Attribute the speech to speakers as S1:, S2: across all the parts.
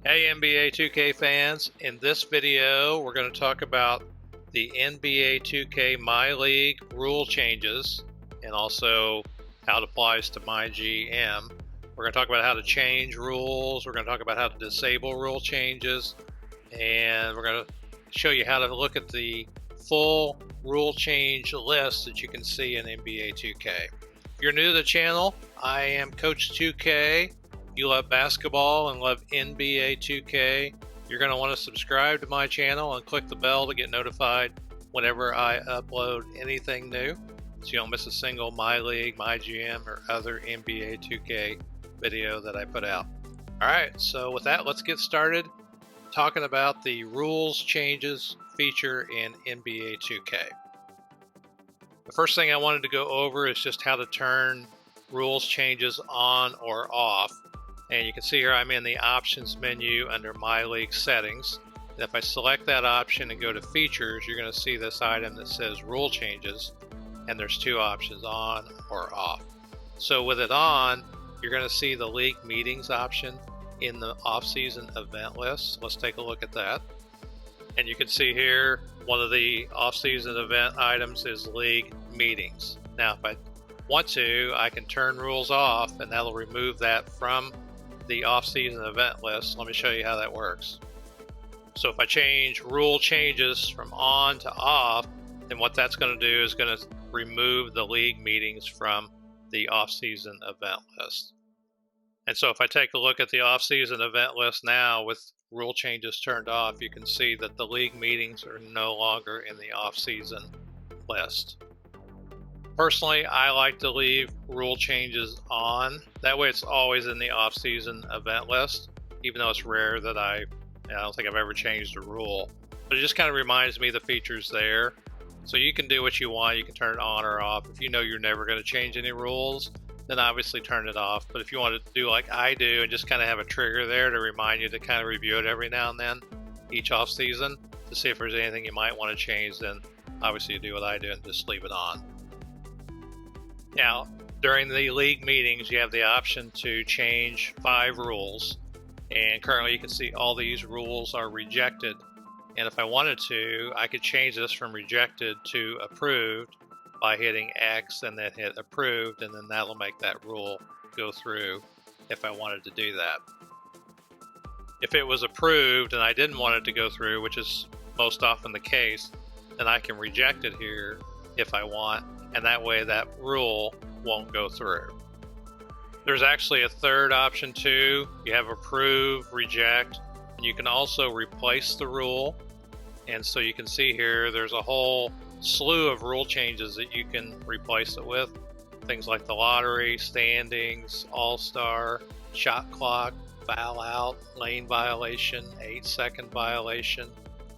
S1: Hey NBA 2K fans, in this video we're going to talk about the NBA 2K MyLeague rule changes and also how it applies to MyGM. We're going to talk about how to change rules, we're going to talk about how to disable rule changes, and we're going to show you how to look at the full rule change list that you can see in NBA 2K. If you're new to the channel, I am Coach 2K. You love basketball and love NBA 2K, you're going to want to subscribe to my channel and click the bell to get notified whenever I upload anything new, so you don't miss a single MyLeague, MyGM, or other NBA 2K video that I put out. Alright, so with that, let's get started talking about the rules changes feature in NBA 2K. The first thing I wanted to go over is just how to turn rules changes on or off. And you can see here I'm in the options menu under MyLeague settings. And if I select that option and go to features, you're going to see this item that says rule changes, and there's two options, on or off. So with it on, you're going to see the league meetings option in the off-season event list. Let's take a look at that. And you can see here one of the off-season event items is league meetings. Now if I want to, I can turn rules off and that'll remove that from the off-season event list. Let me show you how that works. So if I change rule changes from on to off, then what that's going to do is going to remove the league meetings from the off-season event list. And so if I take a look at the off-season event list now with rule changes turned off, you can see that the league meetings are no longer in the off-season list. Personally, I like to leave rule changes on. That way it's always in the off-season event list, even though it's rare that I don't think I've ever changed a rule. But it just kind of reminds me of the features there. So you can do what you want. You can turn it on or off. If you know you're never going to change any rules, then obviously turn it off. But if you want to do like I do and just kind of have a trigger there to remind you to kind of review it every now and then, each off-season, to see if there's anything you might want to change, then obviously you do what I do and just leave it on. Now, during the league meetings, you have the option to change 5 rules, and currently you can see all these rules are rejected. And if I wanted to, I could change this from rejected to approved by hitting X and then hit approved, and then that'll make that rule go through if I wanted to do that. If it was approved and I didn't want it to go through, which is most often the case, then I can reject it here if I want, and that way that rule won't go through. There's actually a third option too. You have approve, reject, and you can also replace the rule. And so you can see here there's a whole slew of rule changes that you can replace it with. Things like the lottery, standings, all-star, shot clock, foul out, lane violation, 8-second violation,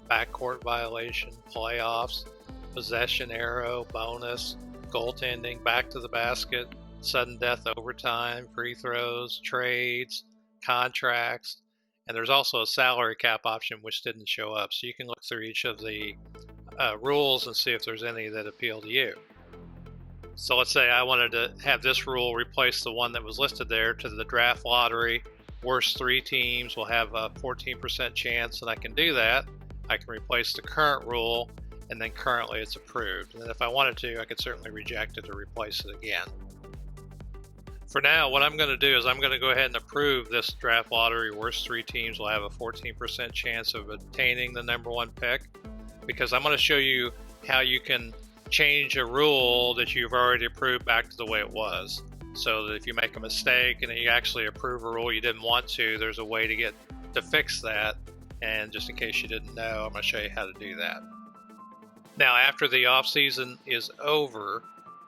S1: backcourt violation, playoffs, possession arrow, bonus, goaltending, back to the basket, sudden death overtime, free throws, trades, contracts, and there's also a salary cap option which didn't show up. So you can look through each of the rules and see if there's any that appeal to you. So let's say I wanted to have this rule replace the one that was listed there to the draft lottery. Worst 3 teams will have a 14% chance, and I can do that. I can replace the current rule, and then currently it's approved. And then if I wanted to, I could certainly reject it or replace it again. For now, what I'm going to do is I'm going to go ahead and approve this draft lottery. Worst 3 teams will have a 14% chance of obtaining the number 1 pick, because I'm going to show you how you can change a rule that you've already approved back to the way it was. So that if you make a mistake and you actually approve a rule you didn't want to, there's a way to fix that. And just in case you didn't know, I'm going to show you how to do that. Now, after the off season is over,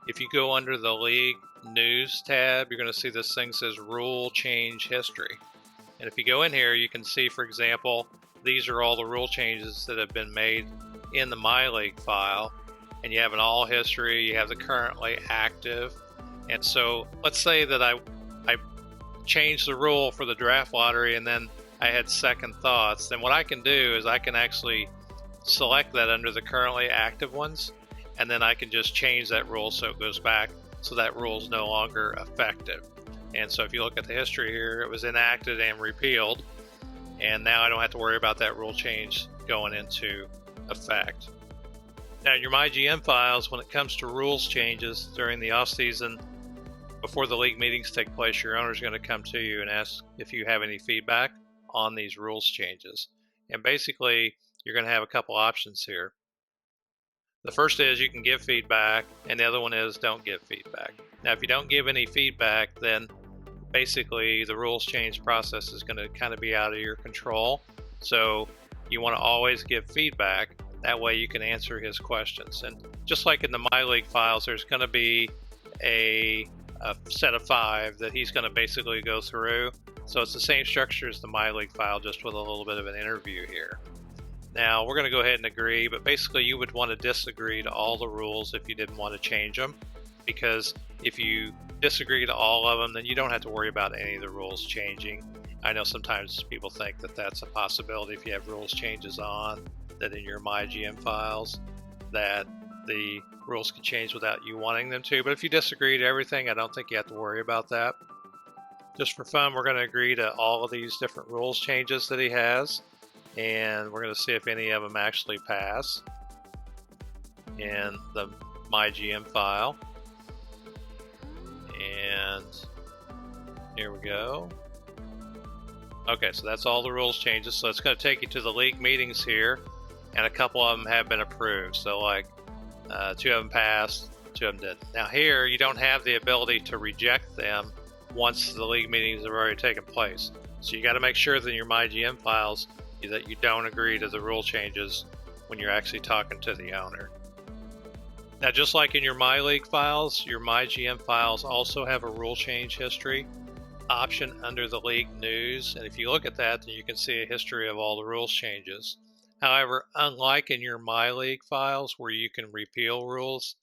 S1: if you go under the league news tab, you're going to see this thing says rule change history. And if you go in here, you can see, for example, these are all the rule changes that have been made in the MyLeague file. And you have an all history, you have the currently active. And so let's say that I changed the rule for the draft lottery and then I had second thoughts. Then what I can do is I can actually select that under the currently active ones, and then I can just change that rule so it goes back so that rule is no longer effective. And so if you look at the history here, it was enacted and repealed. and now I don't have to worry about that rule change going into effect. Now, your MyGM files, when it comes to rules changes during the off season, before the league meetings take place, your owner is going to come to you and ask if you have any feedback on these rules changes. And basically, you're going to have a couple options here. The first is you can give feedback, and the other one is don't give feedback. Now, if you don't give any feedback, then basically the rules change process is going to kind of be out of your control. So you want to always give feedback. That way you can answer his questions. And just like in the MyLeague files, there's going to be a set of 5 that he's going to basically go through. So it's the same structure as the MyLeague file, just with a little bit of an interview here. Now we're going to go ahead and agree, but basically you would want to disagree to all the rules if you didn't want to change them, because if you disagree to all of them, then you don't have to worry about any of the rules changing. I know sometimes people think that that's a possibility if you have rules changes on, that in your MyGM files that the rules can change without you wanting them to. But if you disagree to everything, I don't think you have to worry about that. Just for fun, we're going to agree to all of these different rules changes that he has, and we're going to see if any of them actually pass in the MyGM file. And here we go. Okay, so that's all the rules changes. So it's going to take you to the league meetings here, and a couple of them have been approved. So like 2 of them passed, 2 of them didn't. Now here, you don't have the ability to reject them once the league meetings have already taken place. So you got to make sure that in your MyGM files that you don't agree to the rule changes when you're actually talking to the owner. Now, just like in your MyLeague files, your MyGM files also have a rule change history option under the league news. And if you look at that, then you can see a history of all the rules changes. However, unlike in your MyLeague files where you can repeal rules,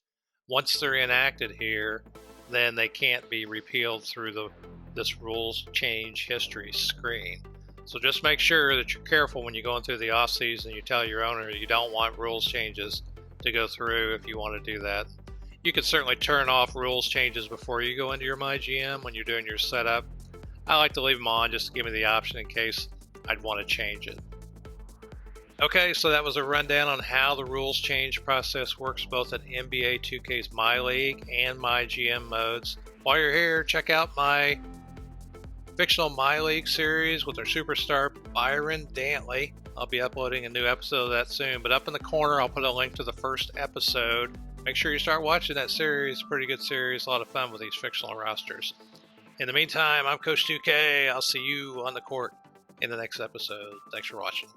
S1: once they're enacted here, then they can't be repealed through this rules change history screen. So just make sure that you're careful when you're going through the off season. You tell your owner you don't want rules changes to go through if you want to do that. You can certainly turn off rules changes before you go into your MyGM when you're doing your setup. I like to leave them on just to give me the option in case I'd want to change it. Okay, so that was a rundown on how the rules change process works both in NBA2K's MyLeague and MyGM modes. While you're here, check out my fictional MyLeague series with our superstar Byron Dantley. I'll be uploading a new episode of that soon, but up in the corner I'll put a link to the first episode. Make sure you start watching that series. Pretty good series, a lot of fun with these fictional rosters. In the meantime, I'm Coach 2K. I'll see you on the court in the next episode. Thanks for watching.